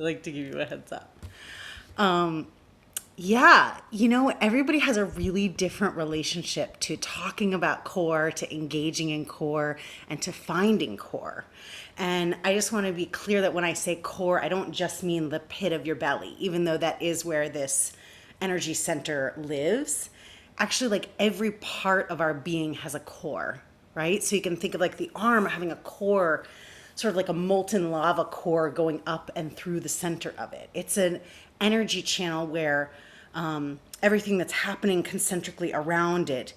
I like to give you a heads up. Yeah, everybody has a really different relationship to talking about core, to engaging in core, and to finding core. And I just want to be clear that when I say core, I don't just mean the pit of your belly, even though that is where this energy center lives. Actually, like every part of our being has a core, right? So you can think of like the arm having a core, sort of like a molten lava core going up and through the center of it. It's an energy channel where everything that's happening concentrically around it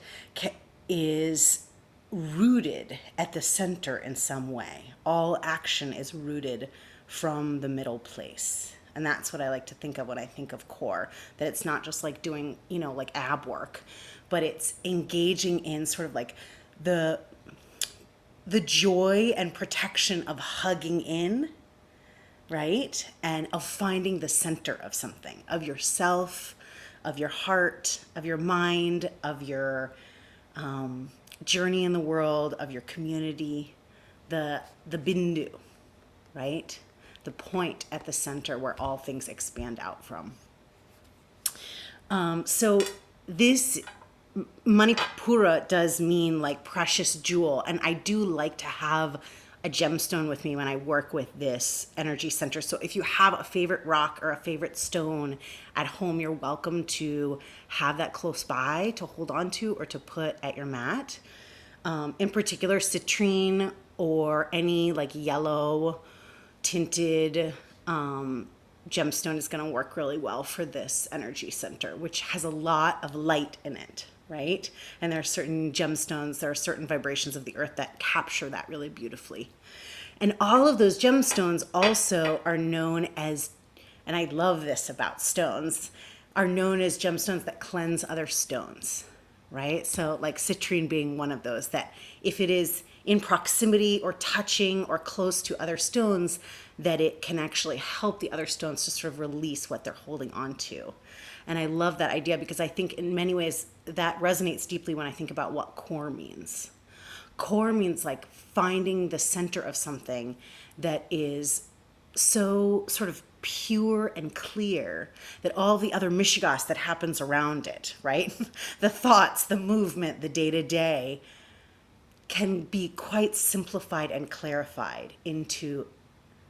is rooted at the center in some way. All action is rooted from the middle place. And that's what I like to think of when I think of core, that it's not just like doing, like ab work, but it's engaging in sort of like the the joy and protection of hugging in, right? And of finding the center of something, of yourself, of your heart, of your mind, of your journey in the world, of your community, the bindu, right? The point at the center where all things expand out from. So this Manipura does mean like precious jewel, and I do like to have a gemstone with me when I work with this energy center. So if you have a favorite rock or a favorite stone at home, you're welcome to have that close by to hold on to or to put at your mat. In particular, citrine or any like yellow tinted gemstone is going to work really well for this energy center, which has a lot of light in it, right? And there are certain gemstones, there are certain vibrations of the earth that capture that really beautifully. And all of those gemstones also are known as, and I love this about stones, are known as gemstones that cleanse other stones, right? So like citrine being one of those, that if it is in proximity or touching or close to other stones, that it can actually help the other stones to sort of release what they're holding on to. And I love that idea because I think in many ways that resonates deeply when I think about what core means. Core means like finding the center of something that is so sort of pure and clear that all the other mishigas that happens around it, right? The thoughts, the movement, the day to day can be quite simplified and clarified into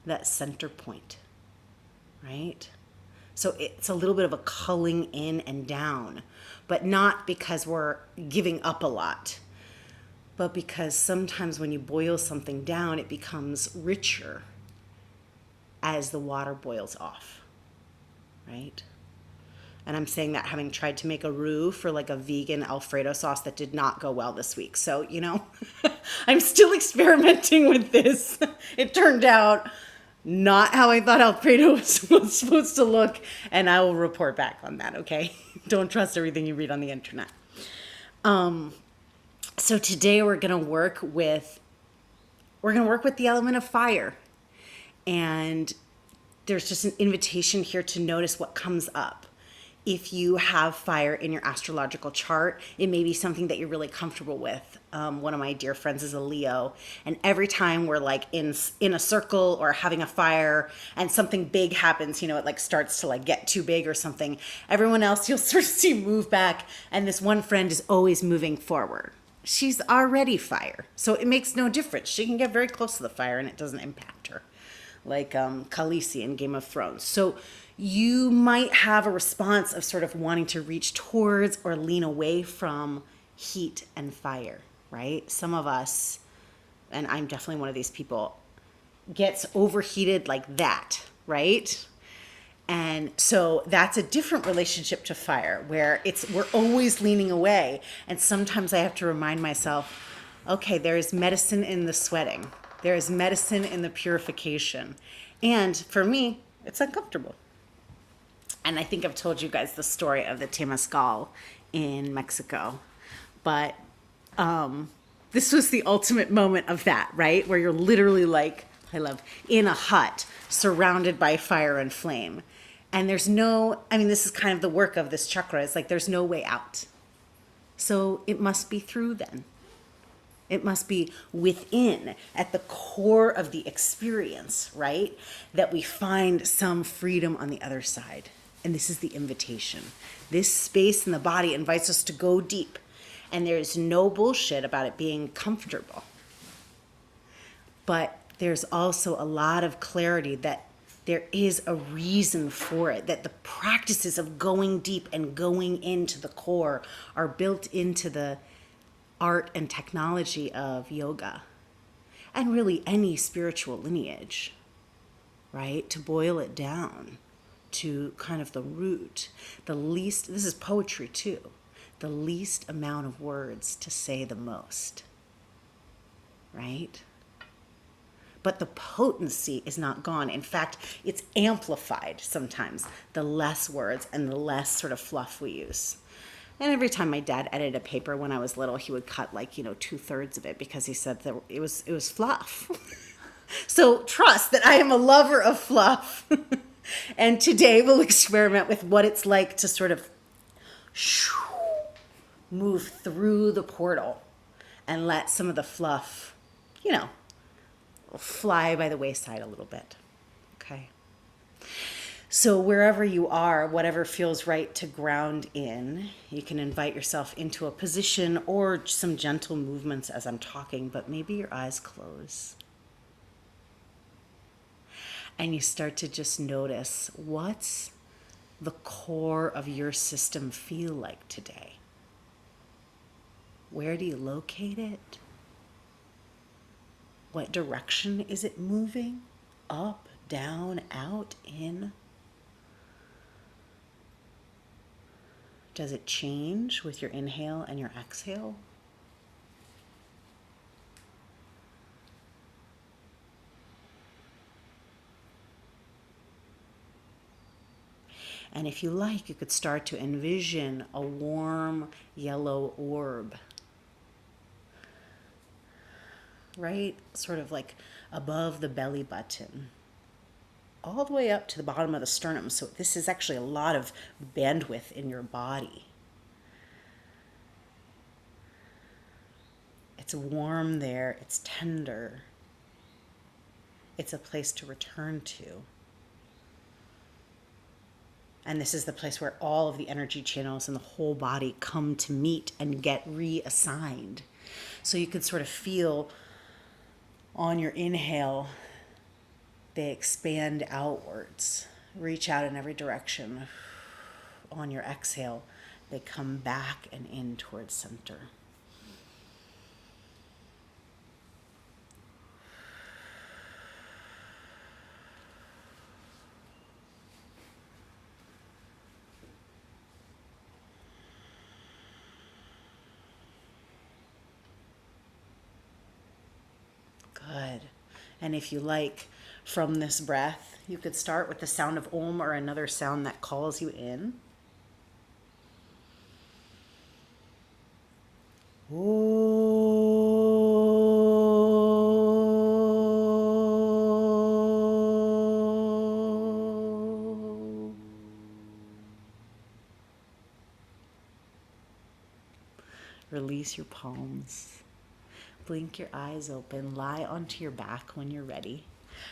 that center point, right? So it's a little bit of a culling in and down, but not because we're giving up a lot, but because sometimes when you boil something down, it becomes richer as the water boils off, right? And I'm saying that having tried to make a roux for like a vegan Alfredo sauce that did not go well this week. So, I'm still experimenting with this. It turned out not how I thought Alfredo was supposed to look. And I will report back on that, okay? Don't trust everything you read on the internet. So today we're going to work with the element of fire. And there's just an invitation here to notice what comes up. If you have fire in your astrological chart, it may be something that you're really comfortable with. One of my dear friends is a Leo, and every time we're like in a circle or having a fire and something big happens, it like starts to like get too big or something, everyone else you'll sort of see move back, and this one friend is always moving forward. She's already fire, so it makes no difference. She can get very close to the fire and it doesn't impact her, like Khaleesi in Game of Thrones. So you might have a response of sort of wanting to reach towards or lean away from heat and fire, right? Some of us, and I'm definitely one of these people, gets overheated like that, right? And so that's a different relationship to fire where we're always leaning away. And sometimes I have to remind myself, okay, there is medicine in the sweating. There is medicine in the purification. And for me, it's uncomfortable. And I think I've told you guys the story of the Temazcal in Mexico. But this was the ultimate moment of that, right? Where you're literally like, in a hut surrounded by fire and flame. And this is kind of the work of this chakra. It's like there's no way out. So it must be through then. It must be within, at the core of the experience, right? That we find some freedom on the other side. And this is the invitation. This space in the body invites us to go deep. And there's no bullshit about it being comfortable. But there's also a lot of clarity that there is a reason for it, that the practices of going deep and going into the core are built into the art and technology of yoga and really any spiritual lineage, right? To boil it down to kind of the root, the least, this is poetry too, the least amount of words to say the most, right? But the potency is not gone. In fact, it's amplified sometimes, the less words and the less sort of fluff we use. And every time my dad edited a paper when I was little, he would cut like, 2/3 of it because he said that it was fluff. So trust that I am a lover of fluff. And today we'll experiment with what it's like to sort of move through the portal and let some of the fluff, fly by the wayside a little bit. Okay. So wherever you are, whatever feels right to ground in, you can invite yourself into a position or some gentle movements as I'm talking, but maybe your eyes close. And you start to just notice, what's the core of your system feel like today? Where do you locate it? What direction is it moving? Up, down, out, in? Does it change with your inhale and your exhale? And if you like, you could start to envision a warm yellow orb, right? Sort of like above the belly button, all the way up to the bottom of the sternum. So this is actually a lot of bandwidth in your body. It's warm there, it's tender. It's a place to return to. And this is the place where all of the energy channels in the whole body come to meet and get reassigned. So you could sort of feel on your inhale, they expand outwards, reach out in every direction. On your exhale, they come back and in towards center. Good. And if you like, from this breath, you could start with the sound of Om or another sound that calls you in. Release your palms. Blink your eyes open. Lie onto your back when you're ready.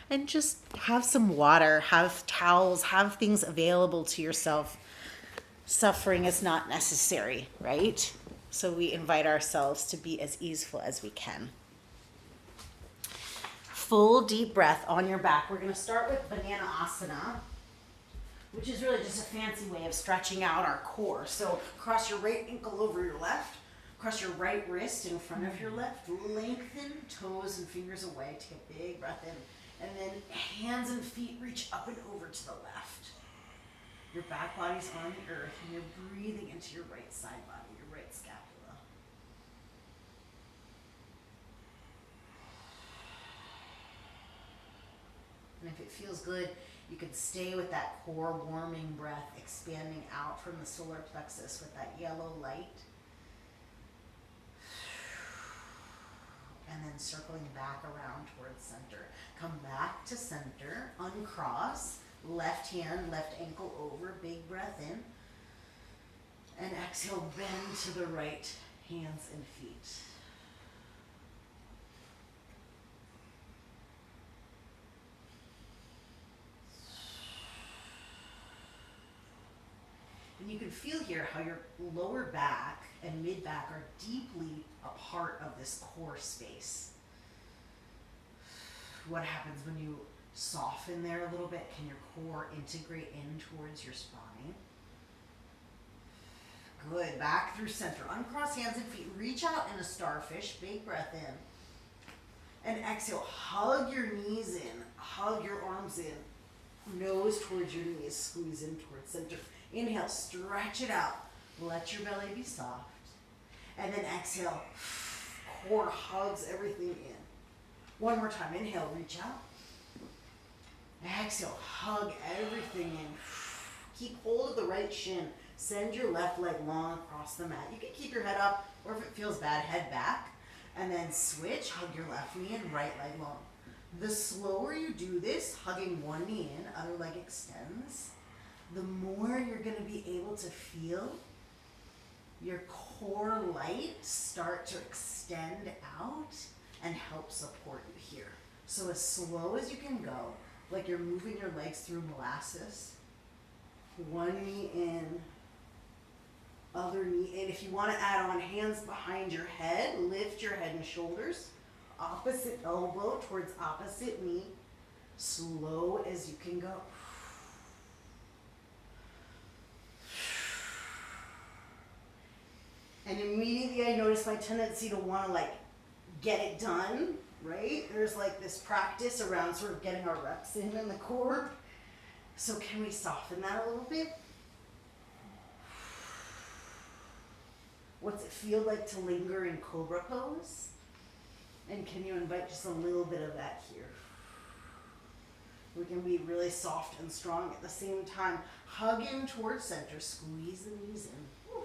And just have some water, have towels, have things available to yourself. Suffering is not necessary, right? So we invite ourselves to be as easeful as we can. Full deep breath on your back. We're going to start with Banana Asana, which is really just a fancy way of stretching out our core. So cross your right ankle over your left. Cross your right wrist in front of your left. Lengthen toes and fingers away. Take a big breath in. And then hands and feet reach up and over to the left. Your back body's on the earth and you're breathing into your right side body, your right scapula. And if it feels good, you could stay with that core warming breath, expanding out from the solar plexus with that yellow light. And then circling back around towards center. Come back to center, uncross, left hand, left ankle over, big breath in. And exhale, bend to the right, hands and feet. you can feel here how your lower back and mid back are deeply a part of this core space. What happens when you soften there a little bit? Can your core integrate in towards your spine? Good. Back through center. Uncross hands and feet. Reach out in a starfish. Big breath in. And exhale. Hug your knees in. Hug your arms in. Nose towards your knees. Squeeze in towards center. Inhale. Stretch it out. Let your belly be soft. And then exhale. Core hugs everything in. One more time. Inhale. Reach out. Exhale. Hug everything in. Keep hold of the right shin. Send your left leg long across the mat. You can keep your head up, or if it feels bad, head back. And then switch, hug your left knee and right leg long. The slower you do this, hugging one knee in, other leg extends, the more you're going to be able to feel your core light start to extend out and help support you here. So as slow as you can go, like you're moving your legs through molasses. One knee in, other knee in. If you want to add on hands behind your head, lift your head and shoulders. Opposite elbow towards opposite knee. Slow as you can go. And immediately I notice my tendency to want to like get it done, right? There's like this practice around sort of getting our reps in the core. So can we soften that a little bit? What's it feel like to linger in cobra pose? And can you invite just a little bit of that here? We can be really soft and strong at the same time. Hug in towards center, squeeze the knees in. Woo.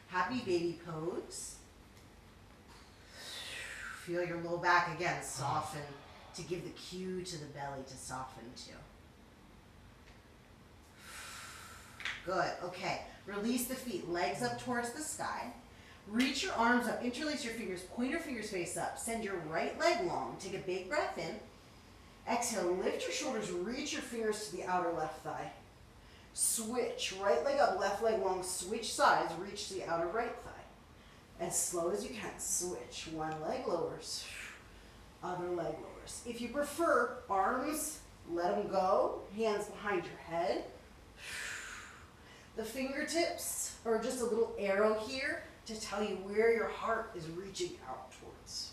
Happy baby pose. Feel your low back again, soften to give the cue to the belly to soften too. Good, okay. Release the feet, legs up towards the sky. Reach your arms up, interlace your fingers, pointer fingers face up. Send your right leg long. Take a big breath in. Exhale, lift your shoulders, reach your fingers to the outer left thigh. Switch, right leg up, left leg long, switch sides, reach to the outer right thigh. As slow as you can, switch. One leg lowers, other leg lowers. If you prefer, arms, let them go, hands behind your head. The fingertips are just a little arrow here to tell you where your heart is reaching out towards.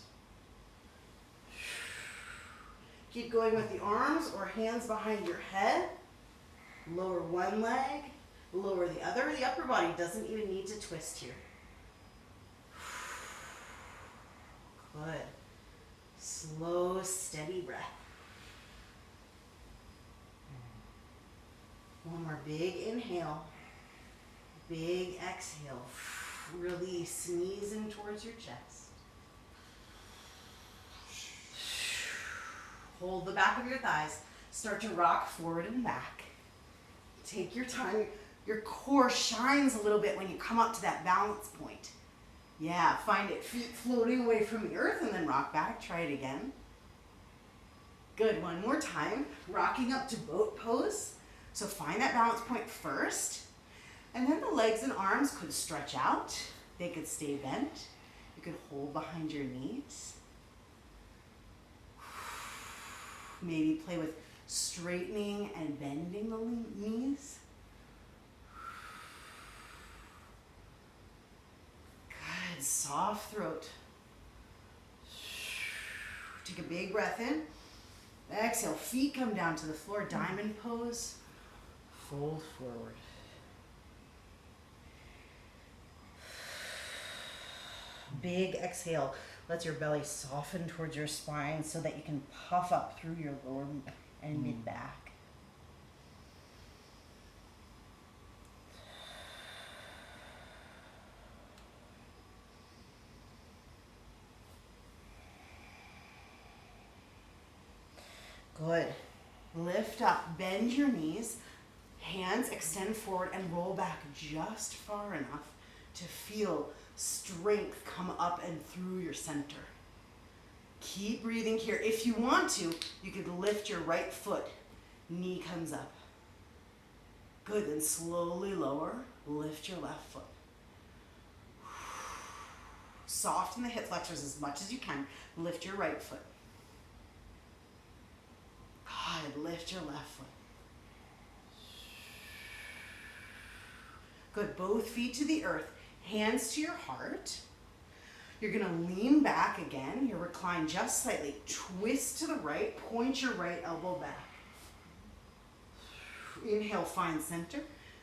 Keep going with the arms or hands behind your head. Lower one leg, lower the other. The upper body doesn't even need to twist here. Good. Slow, steady breath. One more big inhale. Big exhale. Release, knees in towards your chest. Hold the back of your thighs. Start to rock forward and back. Take your time. Your core shines a little bit when you come up to that balance point. Yeah, find it. Feet floating away from the earth and then rock back. Try it again. Good. One more time. Rocking up to boat pose. So find that balance point first. And then the legs and arms could stretch out. They could stay bent. You could hold behind your knees. Maybe play with straightening and bending the knees. Good, soft throat. Take a big breath in. Exhale, feet come down to the floor, diamond pose. Fold forward. Big exhale. Let your belly soften towards your spine so that you can puff up through your lower and mid back. Good. Lift up, bend your knees, hands extend forward and roll back just far enough to feel strength come up and through your center. Keep breathing here. If you want to, you could lift your right foot. Knee comes up. Good, then slowly lower, lift your left foot. Soften the hip flexors as much as you can. Lift your right foot. Good, lift your left foot. Good, both feet to the earth, hands to your heart. You're gonna lean back again. You recline just slightly. Twist to the right, point your right elbow back. Inhale, find center.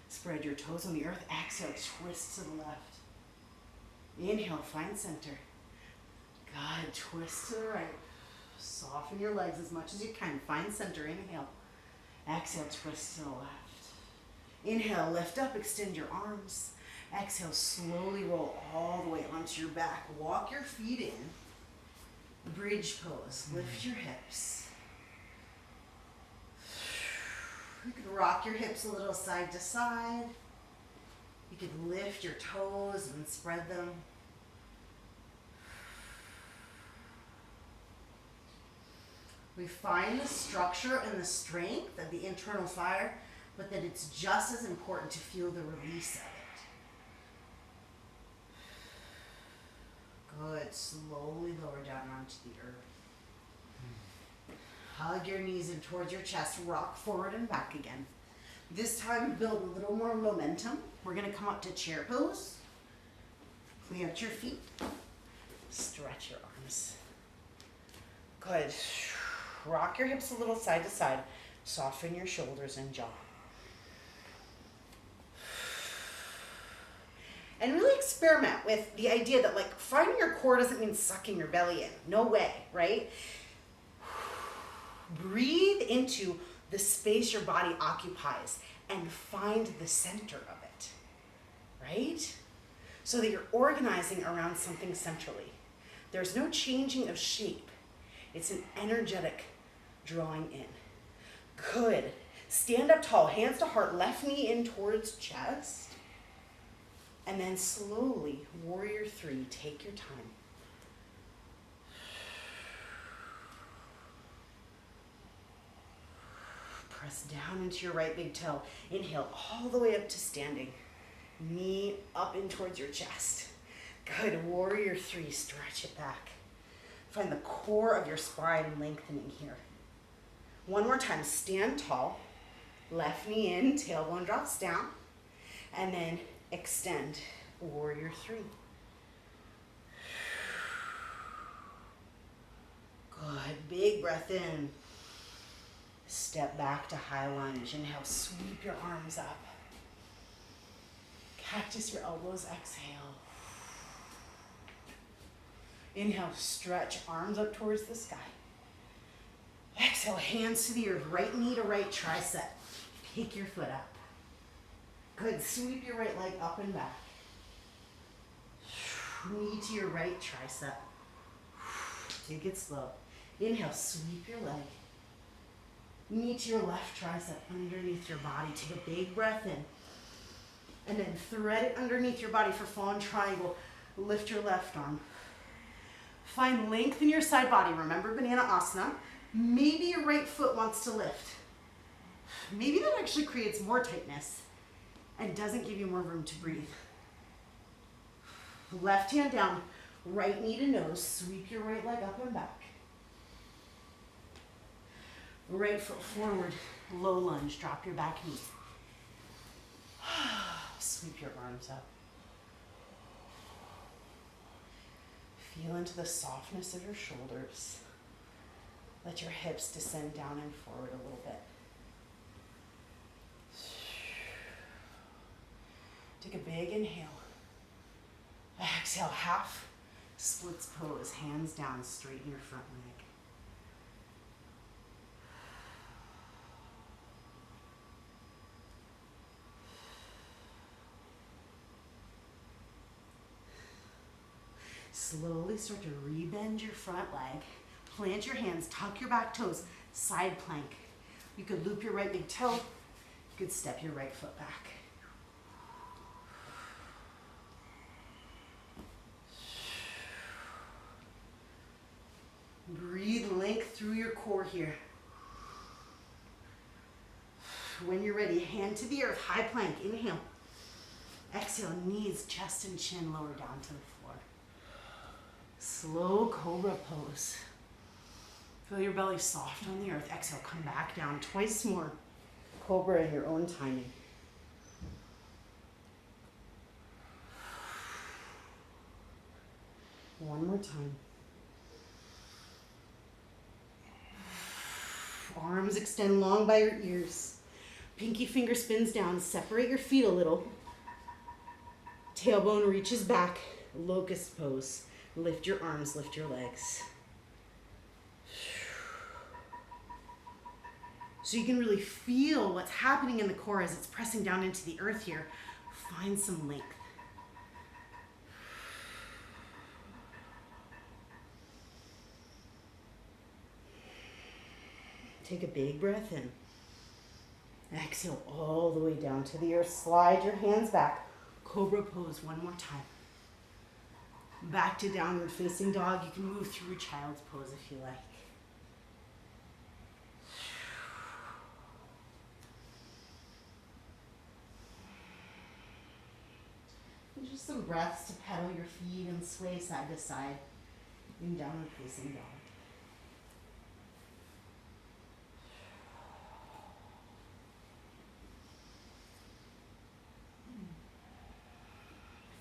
Spread your toes on the earth. Exhale, twist to the left. Inhale, find center. Good, twist to the right. Soften your legs as much as you can. Find center, inhale. Exhale, twist to the left. Inhale, lift up, extend your arms. Exhale, slowly roll all the way onto your back. Walk your feet in. Bridge pose, lift your hips. You could rock your hips a little side to side. You could lift your toes and spread them. We find the structure and the strength of the internal fire, but that it's just as important to feel the release of it. Good. Slowly lower down onto the earth. Hug your knees in towards your chest. Rock forward and back again. This time, build a little more momentum. We're going to come up to chair pose. Plant your feet. Stretch your arms. Good. Rock your hips a little side to side. Soften your shoulders and jaw. And really experiment with the idea that, like, finding your core doesn't mean sucking your belly in. No way, right? Breathe into the space your body occupies and find the center of it, right? So that you're organizing around something centrally. There's no changing of shape. It's an energetic drawing in. Good. Stand up tall, hands to heart, left knee in towards chest. And then slowly, warrior three, take your time. Press down into your right big toe. Inhale all the way up to standing. Knee up in towards your chest. Good, warrior three, stretch it back. Find the core of your spine lengthening here. One more time, stand tall. Left knee in, tailbone drops down. And then extend, warrior three. Good, big breath in. Step back to high lunge. Inhale, sweep your arms up. Cactus your elbows, exhale. Inhale, stretch arms up towards the sky. Exhale, hands to the earth, right knee to right tricep. Pick your foot up. Good, sweep your right leg up and back. Knee to your right tricep. Take it slow. Inhale, sweep your leg. Knee to your left tricep underneath your body. Take a big breath in. And then thread it underneath your body for fawn triangle. Lift your left arm. Find length in your side body. Remember banana asana. Maybe your right foot wants to lift. Maybe that actually creates more tightness and doesn't give you more room to breathe. Left hand down, right knee to nose. Sweep your right leg up and back. Right foot forward, low lunge. Drop your back knee. Sweep your arms up. Feel into the softness of your shoulders. Let your hips descend down and forward a little bit. Take a big inhale. Exhale, half splits pose, hands down, straighten your front leg. Slowly start to rebend your front leg. Plant your hands, tuck your back toes, side plank. You could loop your right big toe. You could step your right foot back. Breathe length through your core here. When you're ready, hand to the earth, high plank, inhale. Exhale, knees, chest and chin lower down to the floor. Slow cobra pose. Feel your belly soft on the earth. Exhale, come back down twice more. Cobra in your own timing. One more time. Arms extend long by your ears. Pinky finger spins down. Separate your feet a little. Tailbone reaches back. Locust pose. Lift your arms, lift your legs. So you can really feel what's happening in the core as it's pressing down into the earth here. Find some length. Take a big breath in. Exhale all the way down to the earth. Slide your hands back. Cobra pose one more time. Back to downward facing dog. You can move through child's pose if you like. And just some breaths to pedal your feet and sway side to side in downward facing dog.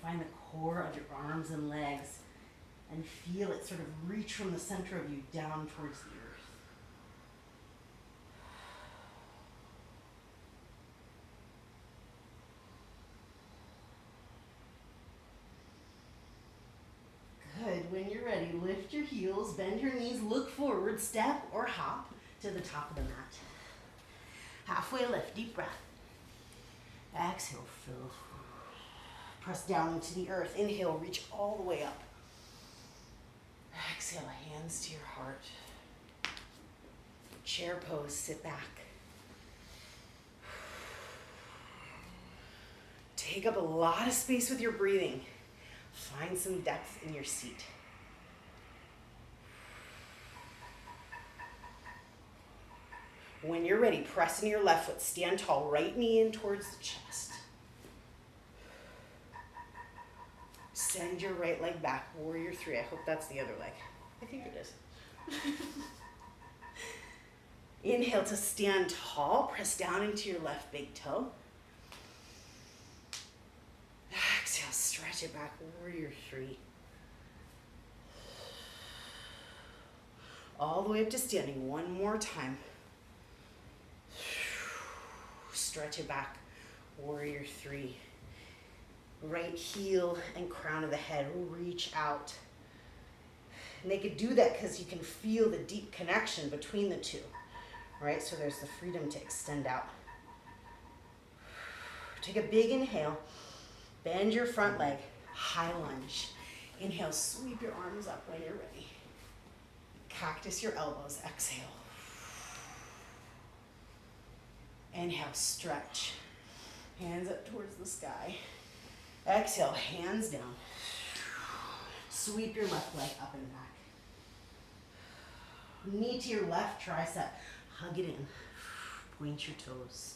Find the core of your arms and legs and feel it sort of reach from the center of you down towards the earth. Good. When you're ready, lift your heels, bend your knees, look forward, step or hop to the top of the mat. Halfway lift, deep breath. Exhale, fill. Press down into the earth. Inhale, reach all the way up. Exhale, hands to your heart. Chair pose, sit back. Take up a lot of space with your breathing. Find some depth in your seat. When you're ready, press into your left foot. Stand tall, right knee in towards the chest. Send your right leg back, warrior three. I hope that's the other leg. I think it is. Inhale to stand tall, press down into your left big toe. Exhale, stretch it back, warrior three. All the way up to standing, one more time. Stretch it back, warrior three. Right heel and crown of the head reach out. And they could do that because you can feel the deep connection between the two, right? So there's the freedom to extend out. Take a big inhale. Bend your front leg. High lunge. Inhale, sweep your arms up when you're ready. Cactus your elbows. Exhale. Inhale, stretch. Hands up towards the sky. Exhale, hands down. Sweep your left leg up and back. Knee to your left tricep. Hug it in. Point your toes.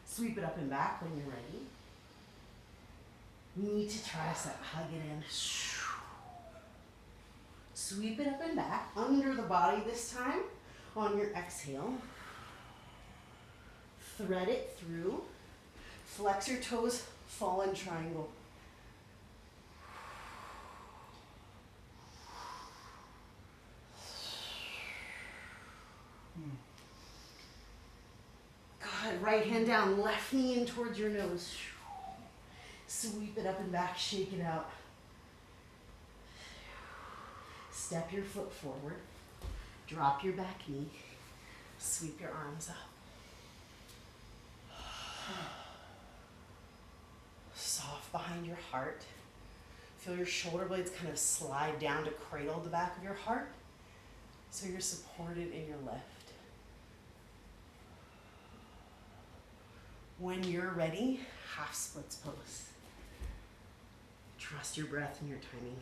Sweep it up and back when you're ready. Knee to tricep. Hug it in. Sweep it up and back. Under the body this time. On your exhale. Thread it through. Flex your toes. Fallen triangle. Good. Right hand down, left knee in towards your nose. Sweep it up and back, shake it out. Step your foot forward. Drop your back knee. Sweep your arms up. Soft behind your heart. Feel your shoulder blades kind of slide down to cradle the back of your heart. So you're supported in your left. When you're ready, half splits pose. Trust your breath and your timing.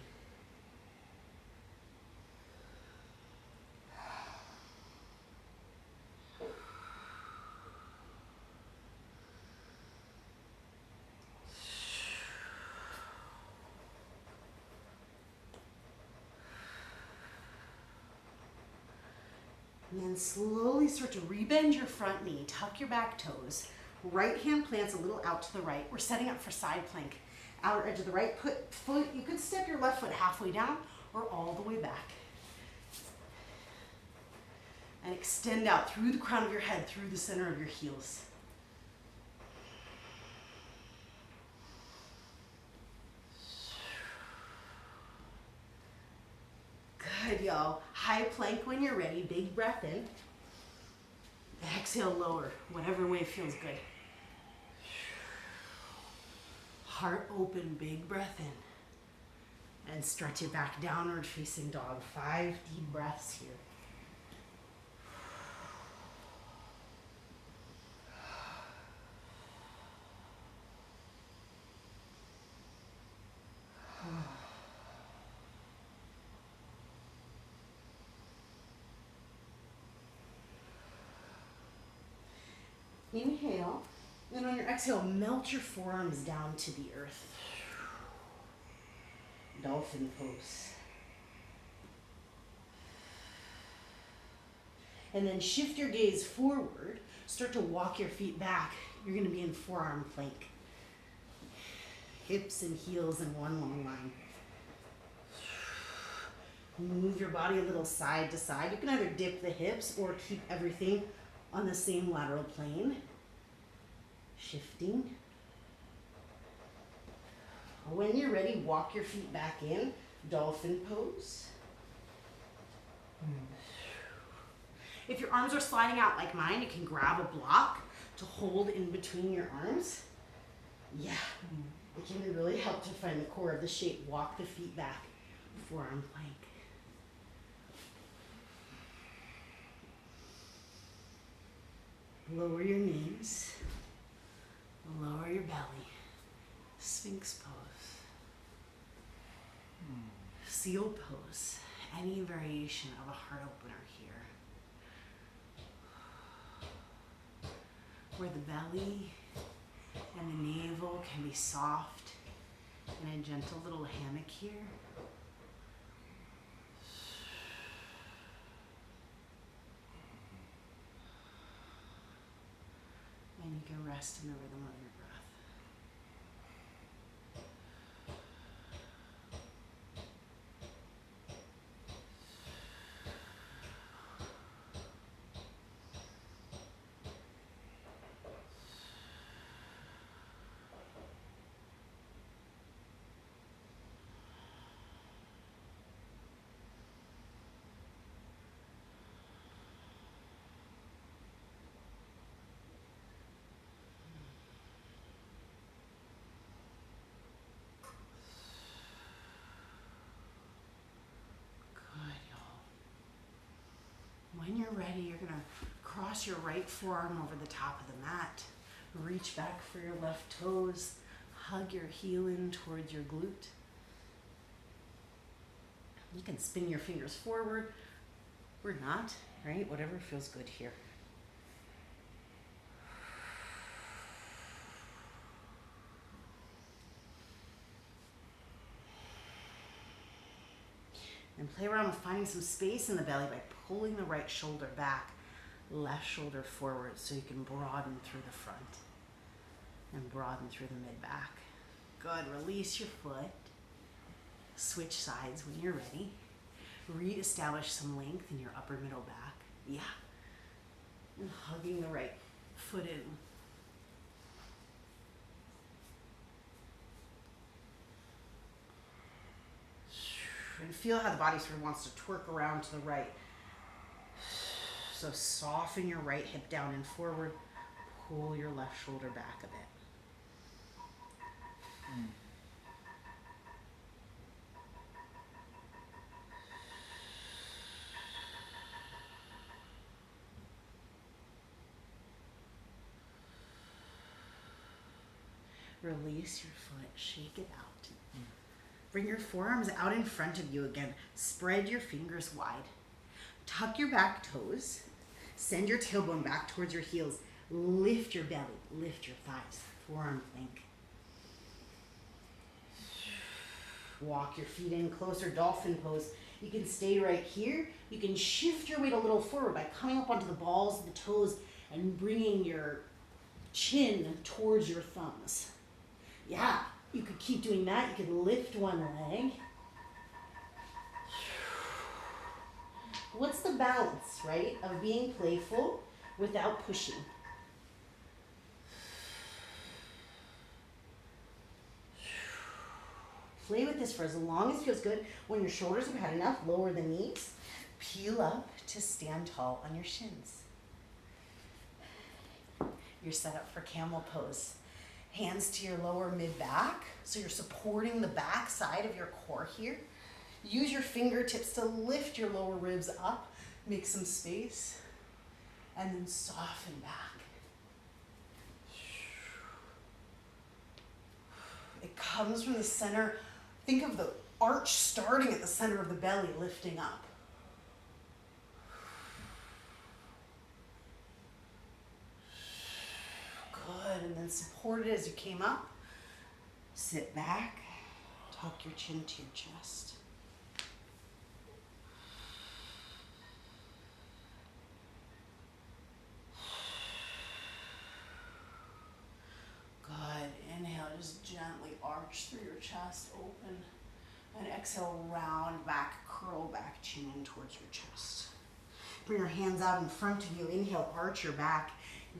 And then slowly start to rebend your front knee, tuck your back toes. Right hand plants a little out to the right. We're setting up for side plank. Outer edge of the right foot, you could step your left foot halfway down or all the way back. And extend out through the crown of your head, through the center of your heels. Good, y'all. High plank when you're ready. Big breath in. Exhale, lower. Whatever way feels good. Heart open, big breath in. And stretch it back, downward facing dog. 5 deep breaths here. Inhale, and on your exhale, melt your forearms down to the earth. Dolphin pose. And then shift your gaze forward. Start to walk your feet back. You're going to be in forearm plank. Hips and heels in one long line. Move your body a little side to side. You can either dip the hips or keep everything on the same lateral plane. Shifting. When you're ready, walk your feet back in. Dolphin pose. If your arms are sliding out like mine, you can grab a block to hold in between your arms. Yeah, it can really help to find the core of the shape. Walk the feet back. Forearm plank. Lower your knees, lower your belly, Sphinx pose, seal pose, any variation of a heart opener here. Where the belly and the navel can be soft in a gentle little hammock here. And you can rest in the rhythm of your breath. When you're ready, you're going to cross your right forearm over the top of the mat. Reach back for your left toes. Hug your heel in towards your glute. You can spin your fingers forward or not, right? Whatever feels good here. And play around with finding some space in the belly by pulling the right shoulder back, left shoulder forward, so you can broaden through the front and broaden through the mid-back. Good, release your foot. Switch sides when you're ready. Re-establish some length in your upper middle back. Yeah. And hugging the right foot in. And feel how the body sort of wants to twerk around to the right. So soften your right hip down and forward. Pull your left shoulder back a bit. Release your foot, shake it out. Bring your forearms out in front of you again. Spread your fingers wide. Tuck your back toes. Send your tailbone back towards your heels. Lift your belly, lift your thighs. Forearm plank. Walk your feet in closer, dolphin pose. You can stay right here. You can shift your weight a little forward by coming up onto the balls of the toes and bringing your chin towards your thumbs. Yeah, you could keep doing that. You could lift one leg. What's the balance, right, of being playful without pushing? Play with this for as long as it feels good. When your shoulders have had enough, lower the knees. Peel up to stand tall on your shins. You're set up for camel pose. Hands to your lower mid-back. So you're supporting the back side of your core here. Use your fingertips to lift your lower ribs up. Make some space. And then soften back. It comes from the center. Think of the arch starting at the center of the belly, lifting up. Good, and then support it as you came up. Sit back, tuck your chin to your chest. Good, inhale, just gently arch through your chest, open. And exhale, round back, curl back, chin in towards your chest. Bring your hands out in front of you. Inhale, arch your back,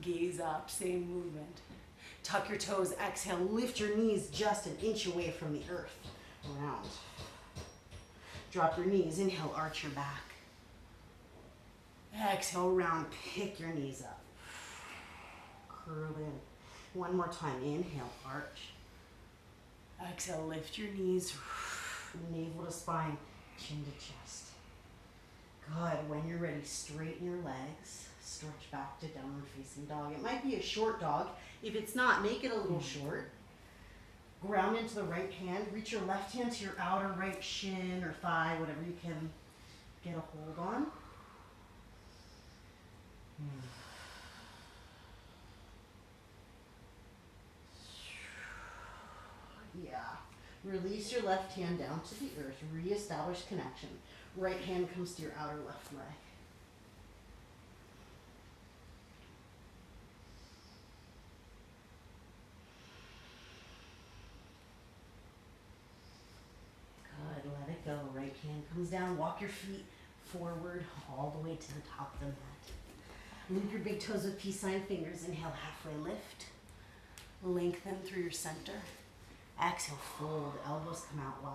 gaze up, same movement. Tuck your toes, exhale, lift your knees just an inch away from the earth. Round. Drop your knees, inhale, arch your back. Exhale, round, pick your knees up. Curl in. One more time, inhale, arch. Exhale, lift your knees, navel to spine, chin to chest. Good, when you're ready, straighten your legs, stretch back to downward facing dog. It might be a short dog. If it's not, make it a little short. Ground into the right hand, reach your left hand to your outer right shin or thigh, whatever you can get a hold on. Yeah. Release your left hand down to the earth. Reestablish connection. Right hand comes to your outer left leg. Good. Let it go. Right hand comes down. Walk your feet forward all the way to the top of the mat. Loop your big toes with peace sign fingers. Inhale, halfway lift. Lengthen through your center. Exhale, fold, elbows come out wide.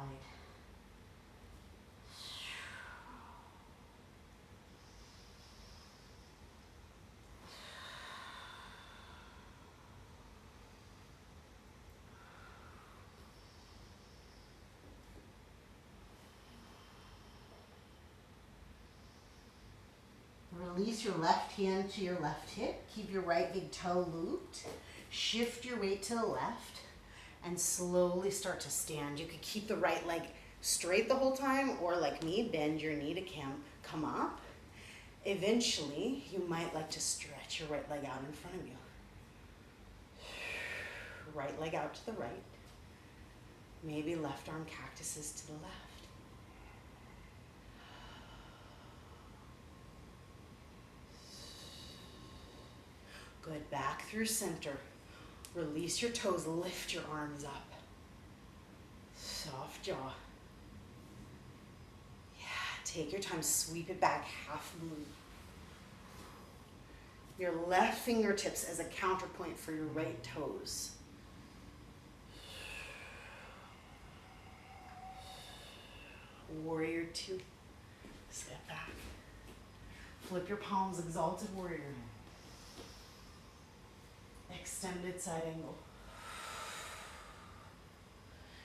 Release your left hand to your left hip. Keep your right big toe looped. Shift your weight to the left. And slowly start to stand. You could keep the right leg straight the whole time, or like me, bend your knee to come up. Eventually, you might like to stretch your right leg out in front of you. Right leg out to the right. Maybe left arm cactuses to the left. Good, back through center. Release your toes, lift your arms up. Soft jaw. Yeah, take your time, sweep it back, half moon. Your left fingertips as a counterpoint for your right toes. Warrior two. Step back. Flip your palms, exalted warrior. Extended side angle.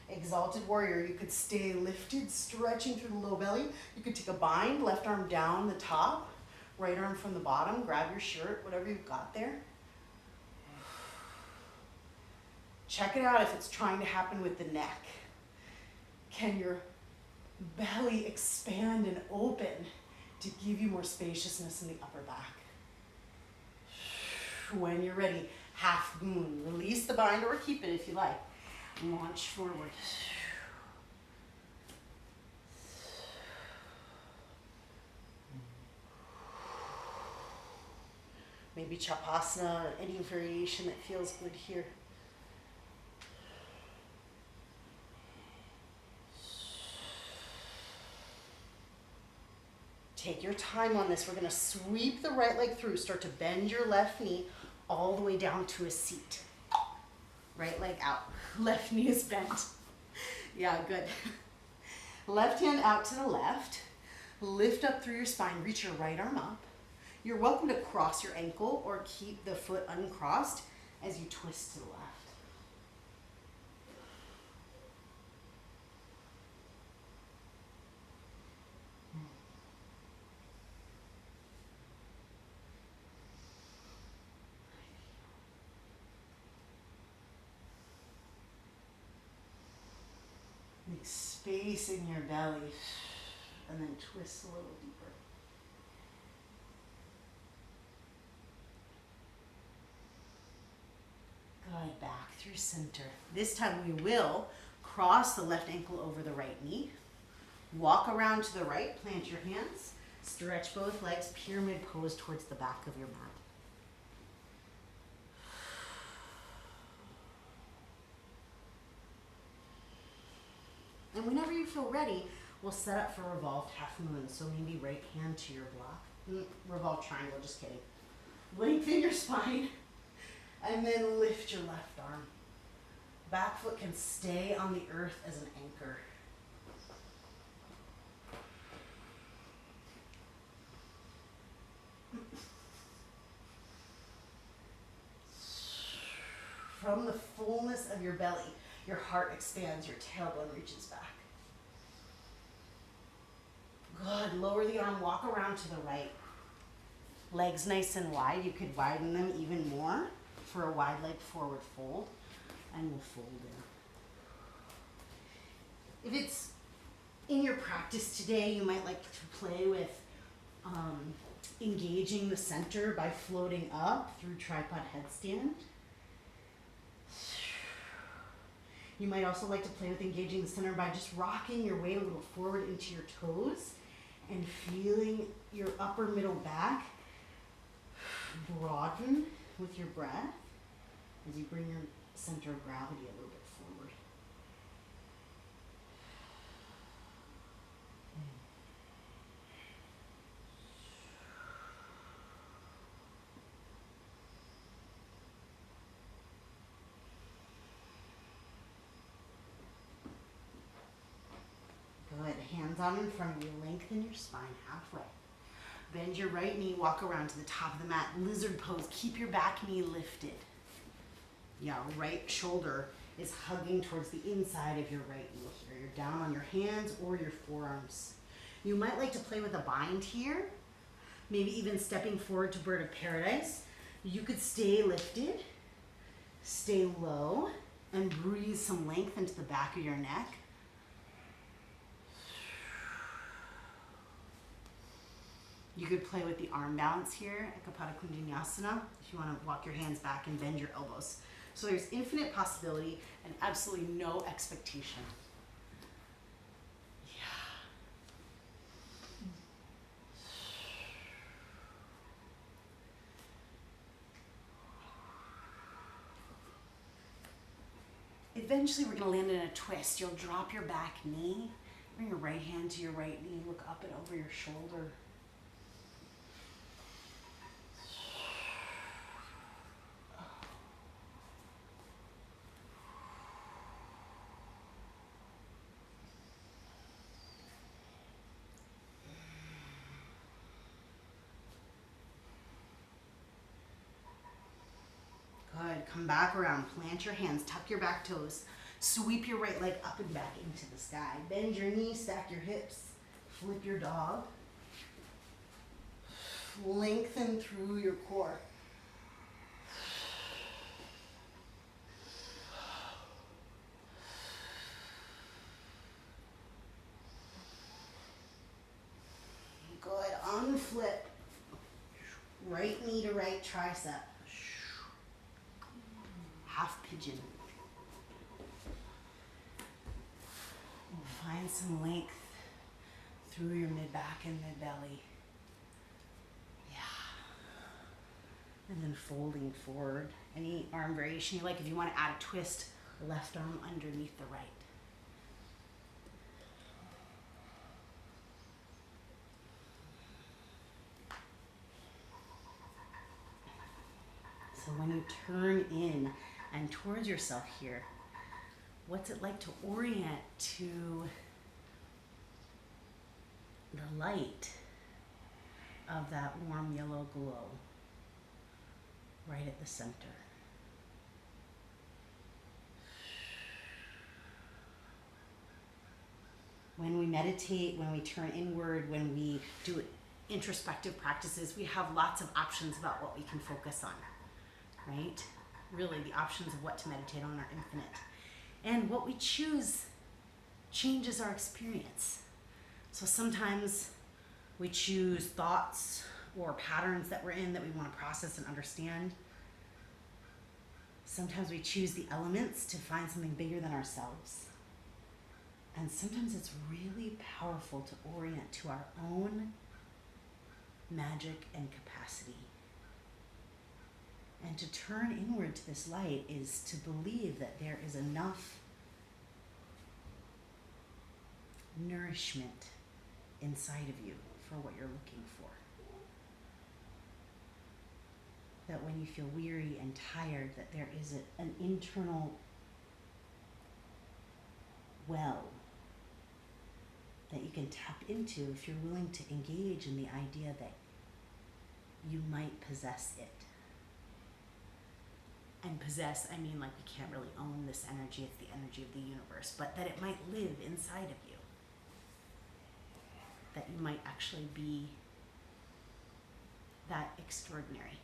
Exalted warrior, you could stay lifted, stretching through the low belly. You could take a bind, left arm down the top, right arm from the bottom, grab your shirt, whatever you've got there. Check it out if it's trying to happen with the neck. Can your belly expand and open to give you more spaciousness in the upper back? When you're ready, half moon. Release the bind or keep it if you like. Launch forward. Maybe Chapasana, any variation that feels good here. Take your time on this. We're going to sweep the right leg through. Start to bend your left knee all the way down to a seat. Right leg out. Left knee is bent. Yeah, good. Left hand out to the left. Lift up through your spine. Reach your right arm up. You're welcome to cross your ankle or keep the foot uncrossed as you twist to the left. Make space in your belly and then twist a little deeper. Good, back through center. This time we will cross the left ankle over the right knee. Walk around to the right, plant your hands, stretch both legs, pyramid pose towards the back of your mat. And whenever you feel ready, we'll set up for revolved half moon. So maybe right hand to your block. Revolved triangle, just kidding. Lengthen your spine and then lift your left arm. Back foot can stay on the earth as an anchor. From the fullness of your belly, your heart expands, your tailbone reaches back. Good. Lower the arm, walk around to the right. Legs nice and wide. You could widen them even more for a wide leg forward fold, and we'll fold in. If it's in your practice today, you might like to play with engaging the center by floating up through tripod headstand. You might also like to play with engaging the center by just rocking your weight a little forward into your toes and feeling your upper middle back broaden with your breath as you bring your center of gravity a little bit forward. Good. Hands on in front of you. Lengthen your spine halfway. Bend your right knee. Walk around to the top of the mat. Lizard pose. Keep your back knee lifted. Yeah, right shoulder is hugging towards the inside of your right knee here. You're down on your hands or your forearms. You might like to play with a bind here. Maybe even stepping forward to bird of paradise. You could stay lifted, stay low, and breathe some length into the back of your neck. You could play with the arm balance here, Ekapada Kundinyasana, if you want to walk your hands back and bend your elbows. So there's infinite possibility and absolutely no expectation. Yeah. Eventually we're going to land in a twist. You'll drop your back knee, bring your right hand to your right knee, look up and over your shoulder. Good. Come back around. Plant your hands. Tuck your back toes. Sweep your right leg up and back into the sky. Bend your knees. Stack your hips. Flip your dog. Lengthen through your core. Good. Unflip. Right knee to right tricep. Half pigeon. Find some length through your mid back and mid belly. Yeah. And then folding forward. Any arm variation you like. If you want to add a twist, left arm underneath the right. So when you turn in and towards yourself here, what's it like to orient to the light of that warm yellow glow right at the center? When we meditate, when we turn inward, when we do introspective practices, we have lots of options about what we can focus on, right? Really, the options of what to meditate on are infinite. And what we choose changes our experience. So sometimes we choose thoughts or patterns that we're in that we want to process and understand. Sometimes we choose the elements to find something bigger than ourselves. And sometimes it's really powerful to orient to our own magic and capacity. And to turn inward to this light is to believe that there is enough nourishment inside of you for what you're looking for. That when you feel weary and tired, that there is an internal well that you can tap into if you're willing to engage in the idea that you might possess it. And possess, I mean, like, we can't really own this energy, it's the energy of the universe, but that it might live inside of you. That you might actually be that extraordinary.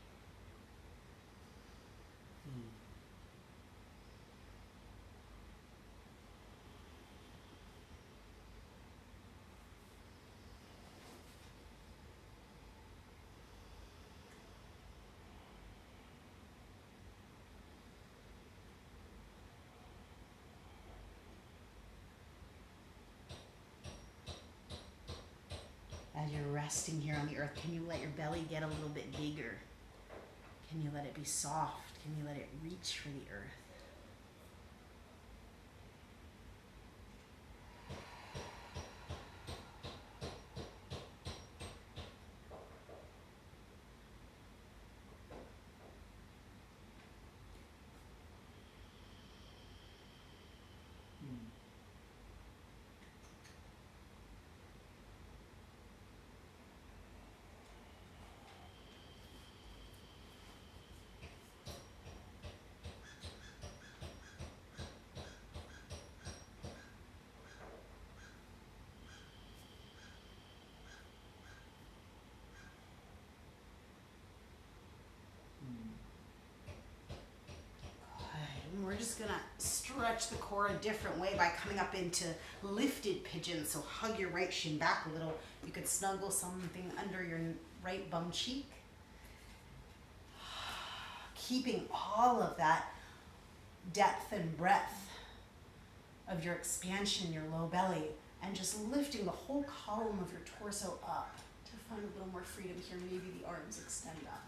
As you're resting here on the earth, can you let your belly get a little bit bigger? Can you let it be soft? Can you let it reach for the earth? And we're just gonna stretch the core a different way by coming up into lifted pigeon. So hug your right shin back a little. You could snuggle something under your right bum cheek. Keeping all of that depth and breadth of your expansion in your low belly and just lifting the whole column of your torso up to find a little more freedom here. Maybe the arms extend up.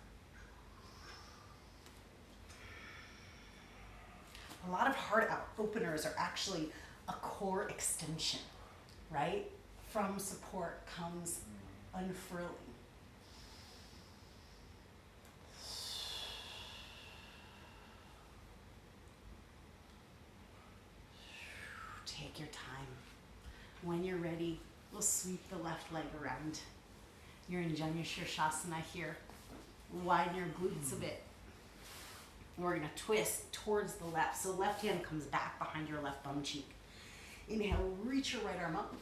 A lot of heart openers are actually a core extension, right? From support comes unfurling. Take your time. When you're ready, we'll sweep the left leg around. You're in Janu Shirshasana here. Widen your glutes a bit. We're gonna twist towards the left. So left hand comes back behind your left bum cheek. Inhale, reach your right arm up.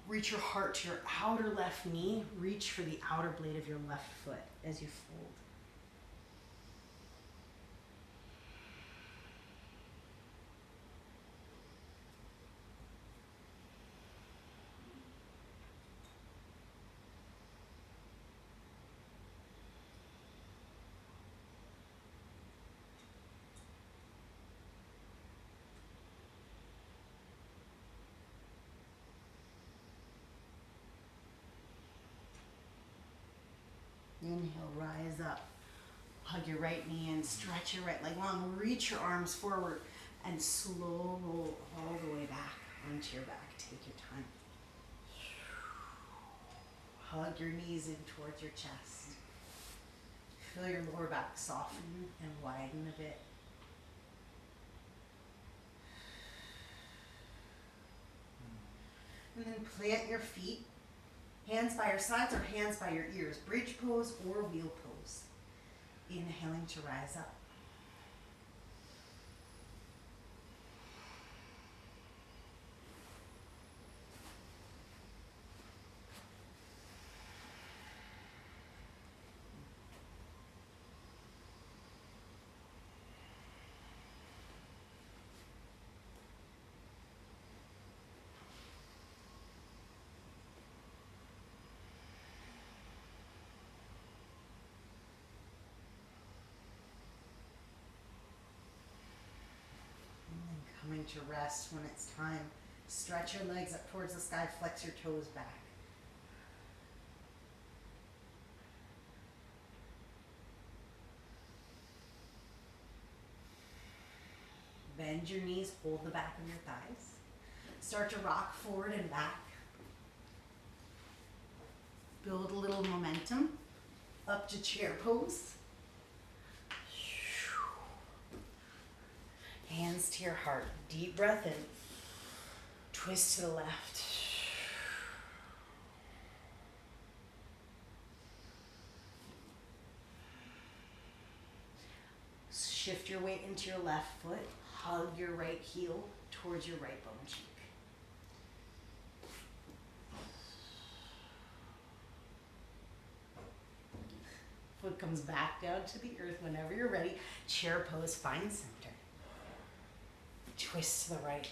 Reach your heart to your outer left knee. Reach for the outer blade of your left foot as you fold. Inhale, rise up. Hug your right knee in, stretch your right leg long, reach your arms forward, and slow roll all the way back onto your back. Take your time. Hug your knees in towards your chest. Feel your lower back soften and widen a bit. And then plant your feet, hands by your sides or hands by your ears. Bridge pose or wheel pose. Inhaling to rise up. Coming to rest when it's time. Stretch your legs up towards the sky, flex your toes back. Bend your knees, hold the back of your thighs. Start to rock forward and back. Build a little momentum up to chair pose. Hands to your heart. Deep breath in. Twist to the left. Shift your weight into your left foot. Hug your right heel towards your right bone cheek. Foot comes back down to the earth whenever you're ready. Chair pose, find center. Twist to the right.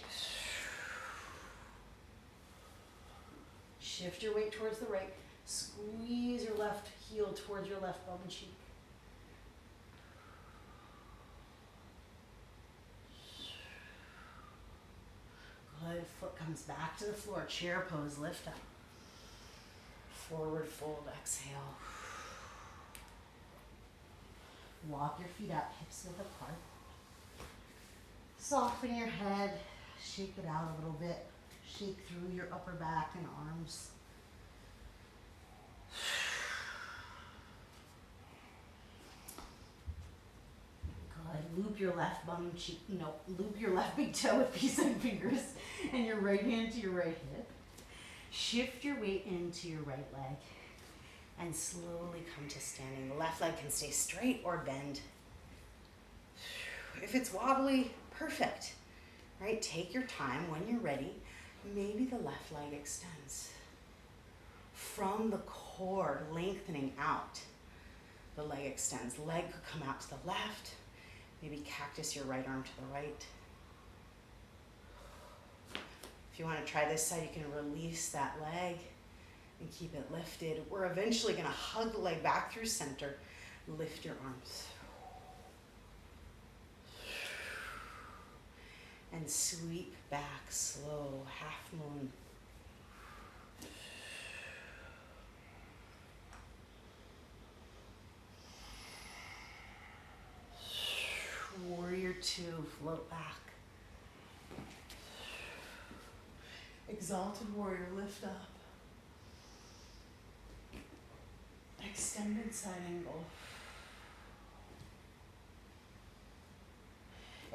Shift your weight towards the right. Squeeze your left heel towards your left bone cheek. Good. Foot comes back to the floor. Chair pose, lift up. Forward fold, exhale. Walk your feet out, hips width apart. Soften your head, shake it out a little bit. Shake through your upper back and arms. Good. Loop your left bum cheek, no, loop your left big toe with peace and fingers and your right hand to your right hip. Shift your weight into your right leg and slowly come to standing. The left leg can stay straight or bend. If it's wobbly, perfect, right? Take your time. When you're ready, maybe the left leg extends. From the core, lengthening out, the leg extends. Leg could come out to the left. Maybe cactus your right arm to the right. If you want to try this side, you can release that leg and keep it lifted. We're eventually going to hug the leg back through center. Lift your arms. And sweep back slow, half moon. Warrior two, float back. Exalted warrior, lift up. Extended side angle.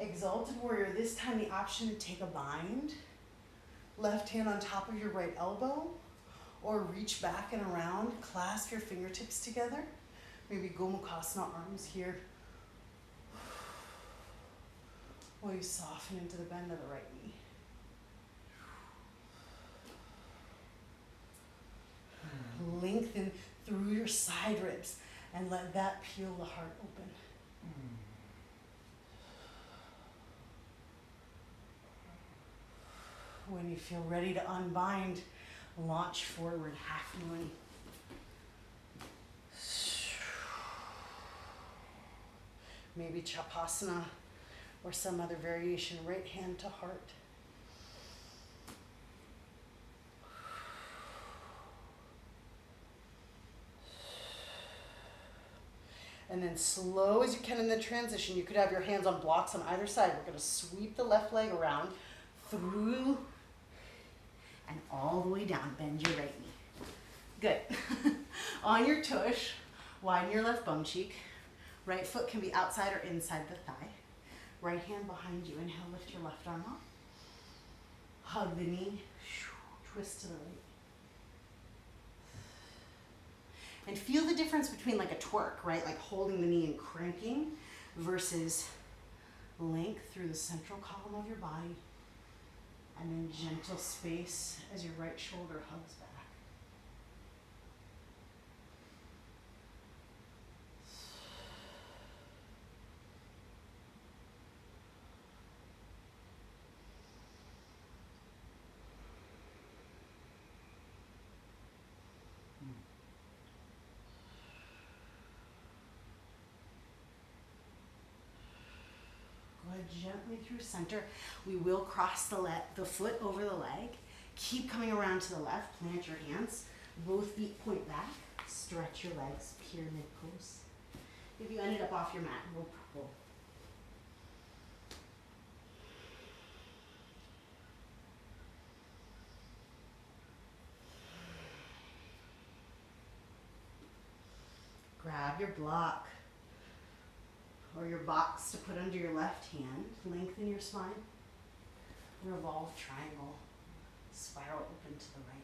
Exalted warrior, this time the option to take a bind. Left hand on top of your right elbow, or reach back and around, clasp your fingertips together. Maybe Gomukhasana arms here. While you soften into the bend of the right knee. Lengthen through your side ribs and let that peel the heart open. When you feel ready to unbind, launch forward, half moon. Maybe Chapasana or some other variation, right hand to heart. And then slow as you can in the transition, you could have your hands on blocks on either side. We're going to sweep the left leg around through and all the way down. Bend your right knee. Good. On your tush, widen your left bum cheek. Right foot can be outside or inside the thigh. Right hand behind you. Inhale, lift your left arm up. Hug the knee. Twist to the right. And feel the difference between like a twerk, right? Like holding the knee and cranking versus length through the central column of your body. And then gentle space as your right shoulder hugs back. Gently through center. We will cross the foot over the leg. Keep coming around to the left. Plant your hands. Both feet point back. Stretch your legs. Pyramid pose. If you ended up off your mat, no problem. Grab your block or your box to put under your left hand. Lengthen your spine. Revolve triangle. Spiral open to the right.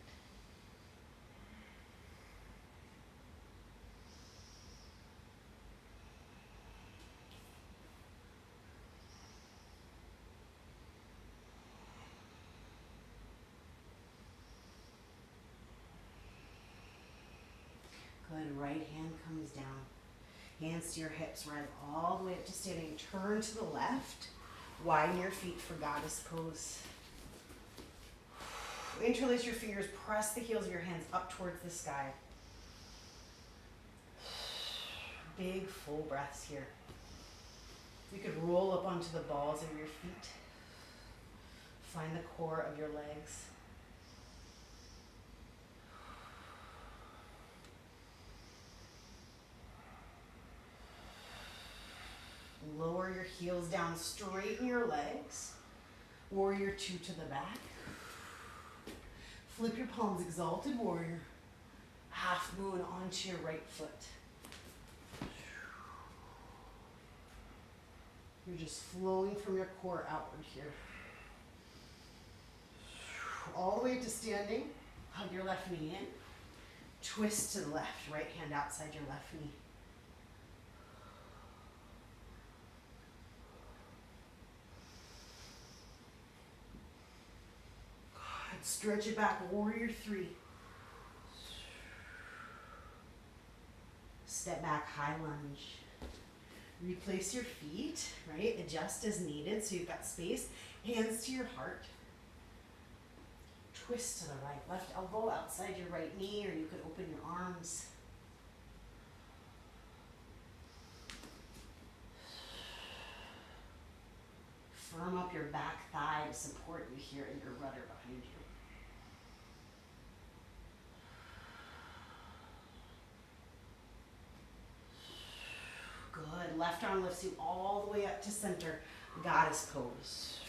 Good. Right hand comes down. Hands to your hips, rise all the way up to standing. Turn to the left. Widen your feet for goddess pose. Interlace your fingers. Press the heels of your hands up towards the sky. Big full breaths here. You could roll up onto the balls of your feet. Find the core of your legs. Lower your heels down, straighten your legs. Warrior two to the back. Flip your palms, exalted warrior. Half moon onto your right foot. You're just flowing from your core outward here. All the way to standing. Hug your left knee in. Twist to the left, right hand outside your left knee. Stretch it back, warrior three. Step back, high lunge. Replace your feet, right? Adjust as needed so you've got space. Hands to your heart. Twist to the right. Left elbow outside your right knee, or you could open your arms. Firm up your back thigh to support you here and your rudder behind you. Good. Left arm lifts you all the way up to center. Goddess pose.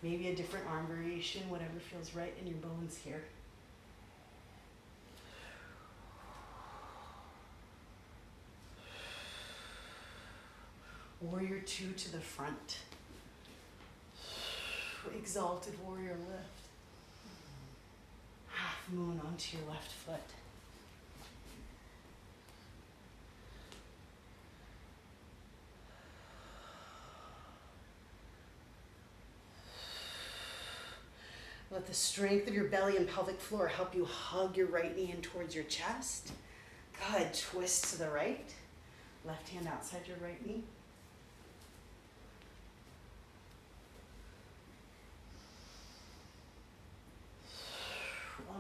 Maybe a different arm variation, whatever feels right in your bones here. Warrior two to the front. Exalted warrior lift. Half moon onto your left foot. Let the strength of your belly and pelvic floor help you hug your right knee in towards your chest. Good. Twist to the right. Left hand outside your right knee.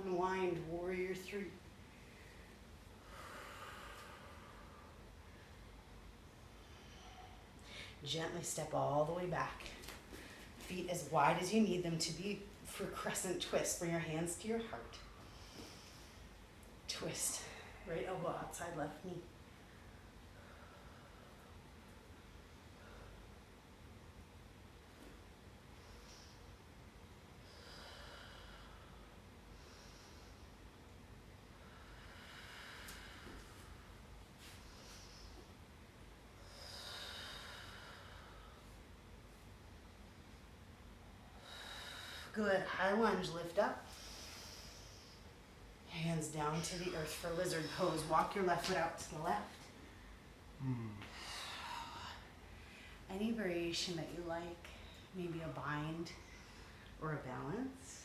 Unwind, warrior three. Gently step all the way back. Feet as wide as you need them to be for crescent twist. Bring your hands to your heart. Twist. Right elbow outside left knee. Good. High lunge, lift up. Hands down to the earth for lizard pose. Walk your left foot out to the left. Any variation that you like, maybe a bind or a balance.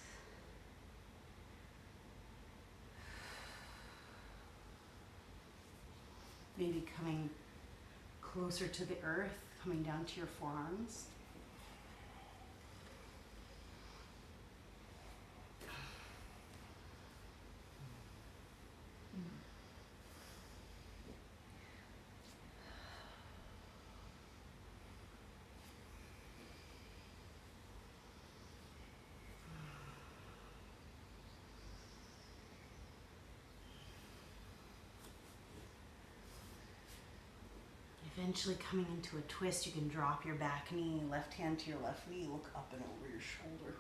Maybe coming closer to the earth, coming down to your forearms. Eventually coming into a twist, you can drop your back knee, left hand to your left knee, look up and over your shoulder.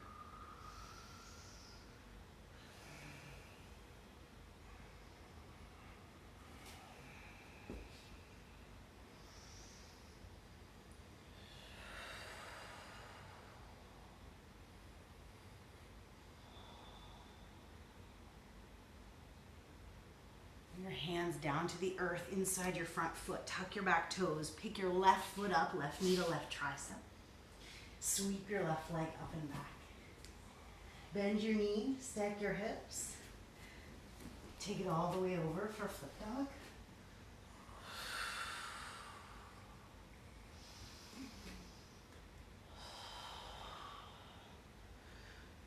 Your hands down to the earth inside your front foot. Tuck your back toes. Pick your left foot up, left knee to left tricep. Sweep your left leg up and back. Bend your knee, stack your hips. Take it all the way over for flip dog.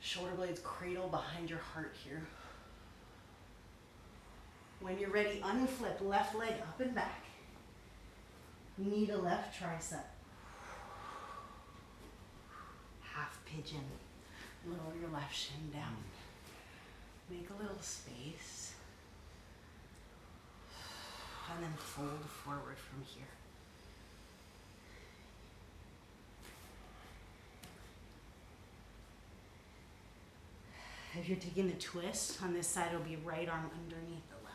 Shoulder blades cradle behind your heart here. When you're ready, unflip, left leg up and back. Knee to left tricep. Half pigeon. Lower your left shin down. Make a little space. And then fold forward from here. If you're taking a twist, on this side it'll be right arm underneath the left.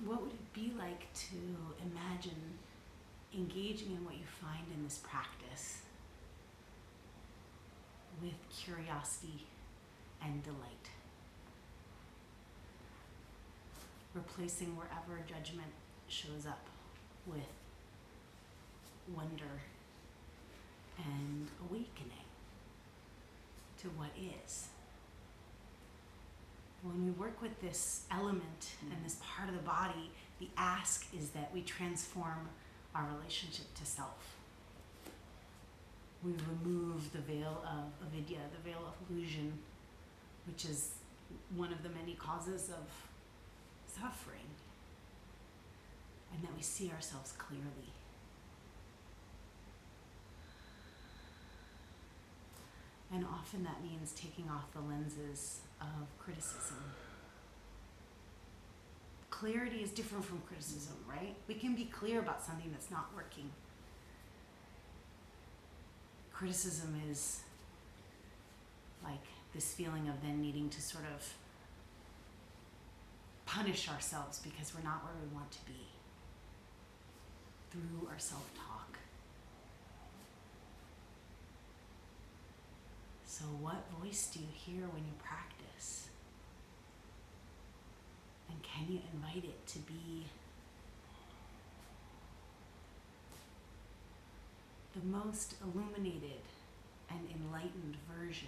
What would it be like to imagine engaging in what you find in this practice with curiosity and delight? Replacing wherever judgment shows up with wonder and awakening to what is. When we work with this element and this part of the body, the ask is that we transform our relationship to self. We remove the veil of avidya, the veil of illusion, which is one of the many causes of suffering, and that we see ourselves clearly. And often that means taking off the lenses of criticism. Clarity is different from criticism, right? We can be clear about something that's not working. Criticism is like this feeling of then needing to sort of punish ourselves because we're not where we want to be through our self-talk. So what voice do you hear when you practice? And can you invite it to be the most illuminated and enlightened version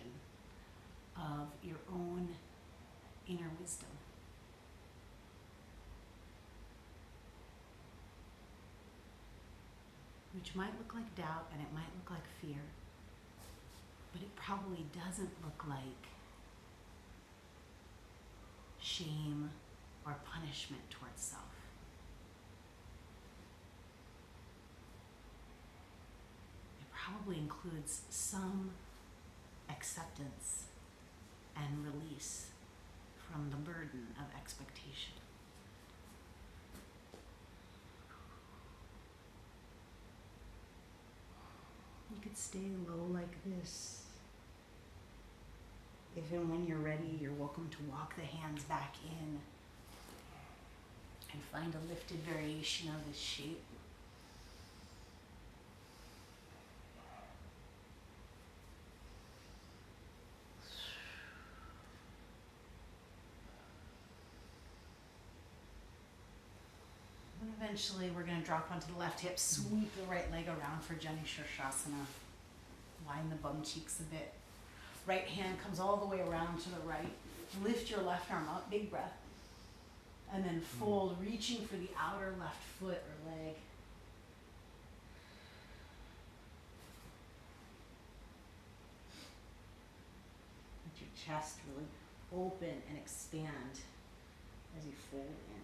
of your own inner wisdom? Which might look like doubt and it might look like fear, but it probably doesn't look like shame or punishment towards self. It probably includes some acceptance and release from the burden of expectation. You could stay low like this. If and when you're ready, you're welcome to walk the hands back in and find a lifted variation of this shape. And eventually we're going to drop onto the left hip, sweep the right leg around for Jani Shirshasana. Line the bum cheeks a bit. Right hand comes all the way around to the right. Lift your left arm up, big breath. And then fold, reaching for the outer left foot or leg. Let your chest really open and expand as you fold in.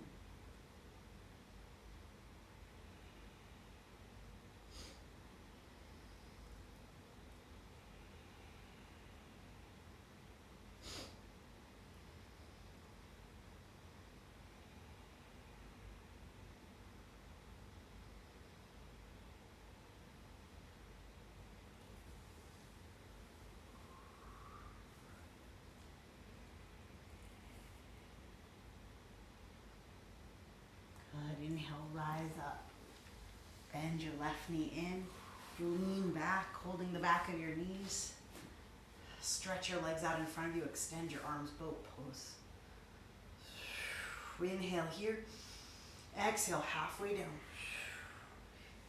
Good. Inhale, rise up. Bend your left knee in. Lean back, holding the back of your knees. Stretch your legs out in front of you. Extend your arms, boat pose. Inhale here. Exhale, halfway down.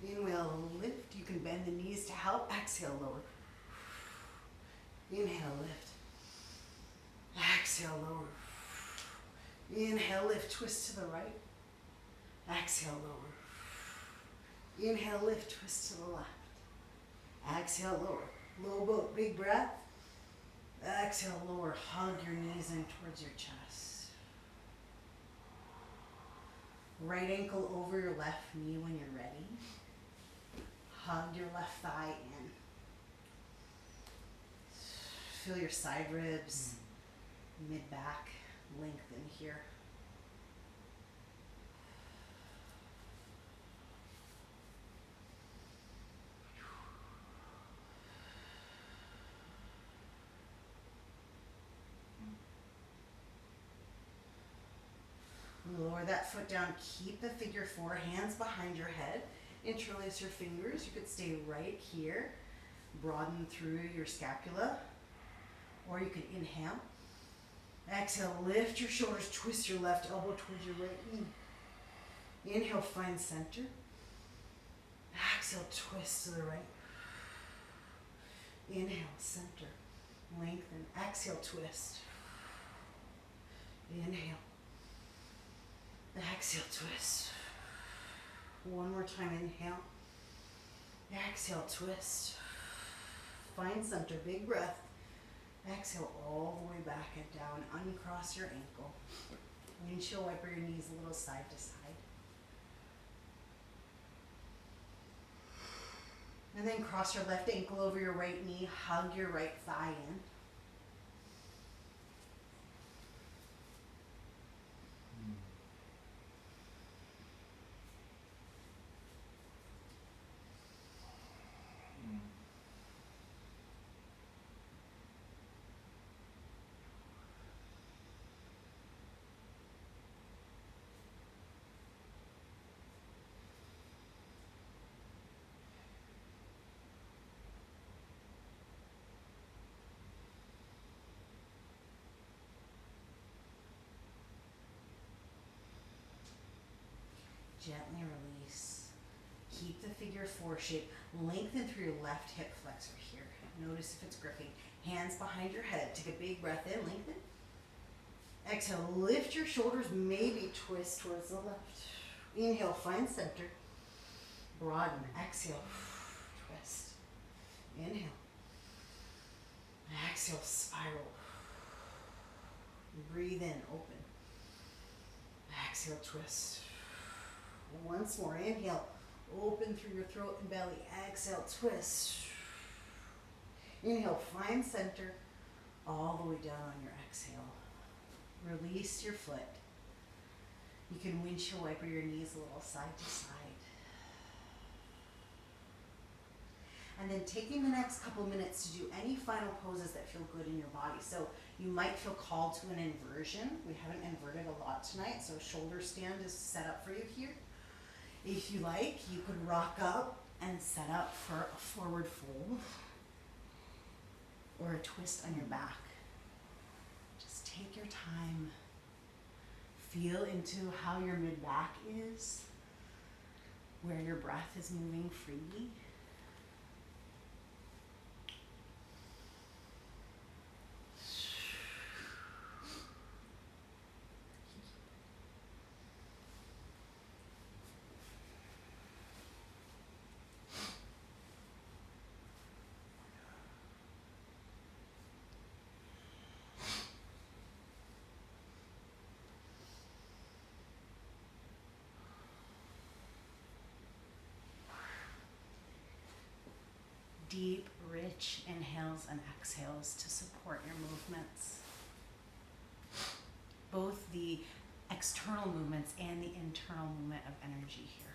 Inhale, lift. You can bend the knees to help. Exhale, lower. Inhale, lift. Exhale, lower. Inhale, lift. Twist to the right. Exhale, lower. Inhale, lift. Twist to the left. Exhale, lower. Low boat, big breath. Exhale, lower. Hug your knees in towards your chest. Right ankle over your left knee when you're ready. Hug your left thigh in. Feel your side ribs, mid-back, lengthen here. Lower that foot down, keep the figure four, hands behind your head. Interlace your fingers, you could stay right here. Broaden through your scapula, or you could inhale. Exhale, lift your shoulders, twist your left elbow towards your right knee. Inhale, find center. Exhale, twist to the right. Inhale, center. Lengthen. Exhale, twist. Inhale. Exhale, twist. One more time, inhale. Exhale, twist. Find center, big breath. Exhale all the way back and down. Uncross your ankle. Windshield wiper your knees a little side to side. And then cross your left ankle over your right knee. Hug your right thigh in. Gently release. Keep the figure four shape. Lengthen through your left hip flexor here. Notice if it's gripping. Hands behind your head. Take a big breath in, lengthen. Exhale, lift your shoulders, maybe twist towards the left. Inhale, find center. Broaden. Exhale, twist. Inhale. Exhale, spiral. Breathe in, open. exhale, twist. Once more, inhale, open through your throat and belly. Exhale, twist. Inhale, find center, all the way down on your exhale. Release your foot. You can windshield wiper your knees a little side to side. And then taking the next couple minutes to do any final poses that feel good in your body. So you might feel called to an inversion. We haven't inverted a lot tonight, so shoulder stand is set up for you here. If you like, you could rock up and set up for a forward fold or a twist on your back. Just take your time. Feel into how your mid-back is, where your breath is moving freely. Deep, rich inhales and exhales to support your movements. Both the external movements and the internal movement of energy here.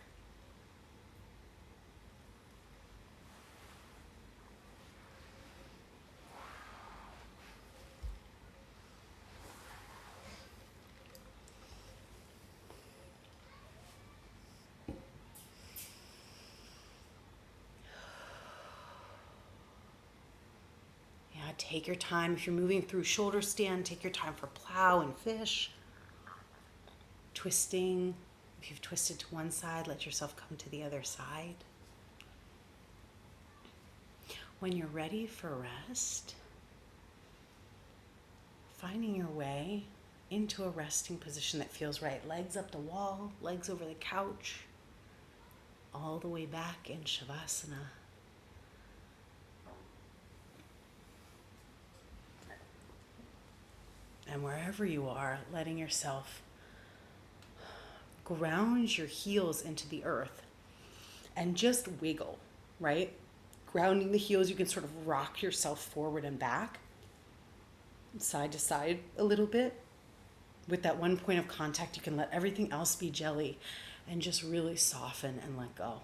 Take your time. If you're moving through shoulder stand, take your time for plow and fish. Twisting. If you've twisted to one side, let yourself come to the other side. When you're ready for rest, finding your way into a resting position that feels right. Legs up the wall, legs over the couch, all the way back in Shavasana. And wherever you are, letting yourself ground your heels into the earth and just wiggle, right? Grounding the heels, you can sort of rock yourself forward and back, side to side a little bit. With that one point of contact, you can let everything else be jelly and just really soften and let go.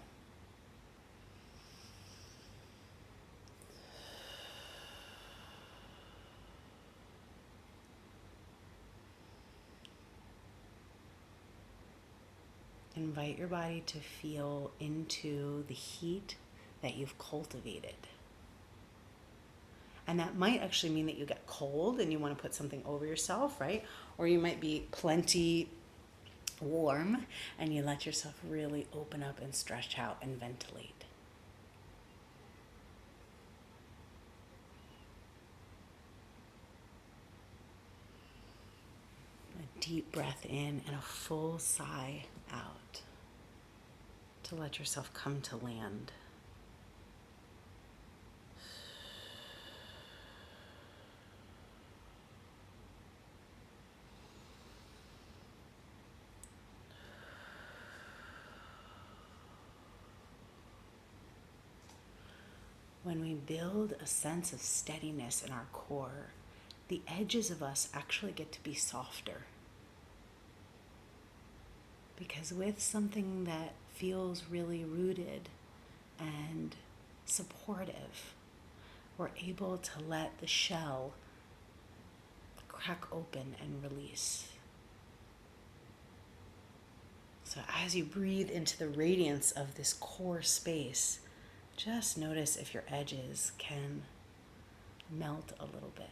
Invite your body to feel into the heat that you've cultivated. And that might actually mean that you get cold and you want to put something over yourself, right? Or you might be plenty warm and you let yourself really open up and stretch out and ventilate. A deep breath in and a full sigh out to let yourself come to land. When we build a sense of steadiness in our core, the edges of us actually get to be softer. Because with something that feels really rooted and supportive, we're able to let the shell crack open and release. So as you breathe into the radiance of this core space, just notice if your edges can melt a little bit.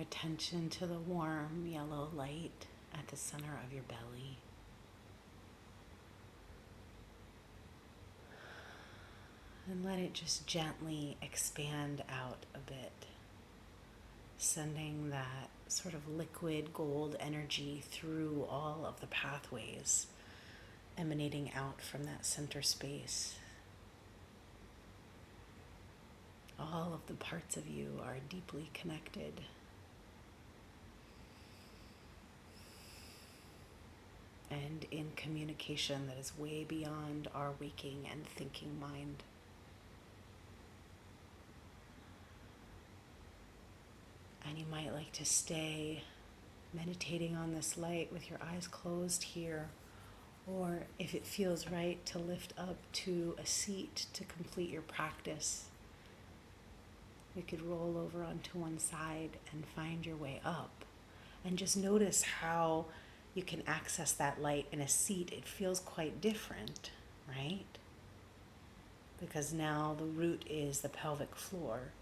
attention to the warm yellow light at the center of your belly. And let it just gently expand out a bit, sending that sort of liquid gold energy through all of the pathways emanating out from that center space. All of the parts of you are deeply connected. And in communication that is way beyond our waking and thinking mind. And you might like to stay meditating on this light with your eyes closed here, or if it feels right, to lift up to a seat to complete your practice. You could roll over onto one side and find your way up. And just notice how you can access that light in a seat. It feels quite different, right? Because now the root is the pelvic floor.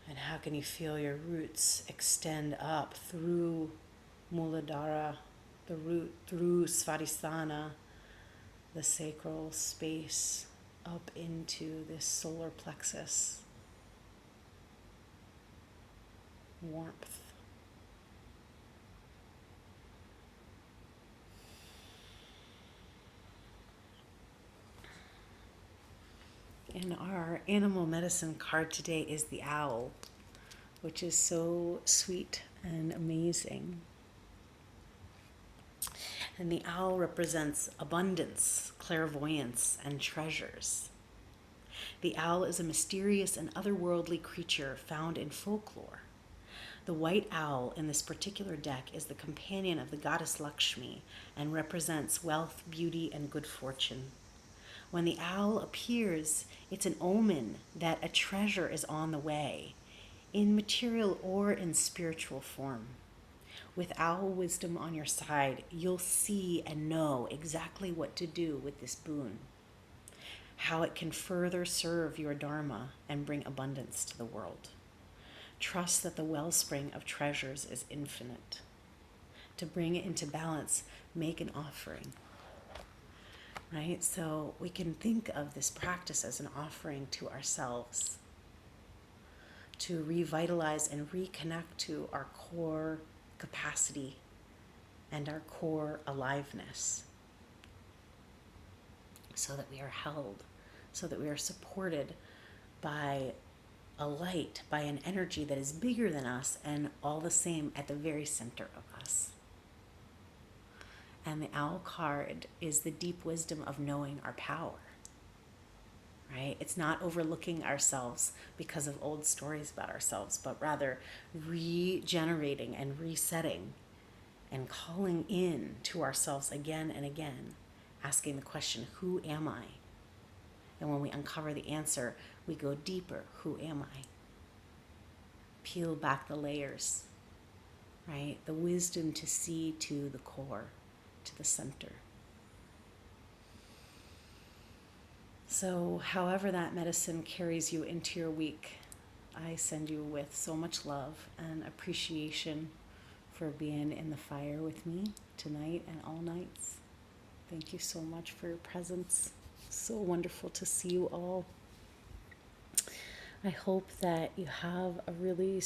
And how can you feel your roots extend up through Muladhara, the root, through Svadhisthana, the sacral space, up into this solar plexus. Warmth. And our animal medicine card today is the owl, which is so sweet and amazing. And the owl represents abundance, clairvoyance, and treasures. The owl is a mysterious and otherworldly creature found in folklore. The white owl in this particular deck is the companion of the goddess Lakshmi and represents wealth, beauty, and good fortune. When the owl appears, it's an omen that a treasure is on the way, in material or in spiritual form. With owl wisdom on your side, you'll see and know exactly what to do with this boon, how it can further serve your dharma and bring abundance to the world. Trust that the wellspring of treasures is infinite. To bring it into balance, make an offering. Right? So we can think of this practice as an offering to ourselves to revitalize and reconnect to our core capacity and our core aliveness, so that we are held, so that we are supported by a light, by an energy that is bigger than us and all the same at the very center of us. And the owl card is the deep wisdom of knowing our power, right? It's not overlooking ourselves because of old stories about ourselves, but rather regenerating and resetting and calling in to ourselves again and again, asking the question, who am I? And when we uncover the answer, we go deeper, who am I? Peel back the layers, right? The wisdom to see to the core, to the center. So however that medicine carries you into your week, I send you with so much love and appreciation for being in the fire with me tonight and all nights. Thank you so much for your presence. So wonderful to see you all. I hope that you have a really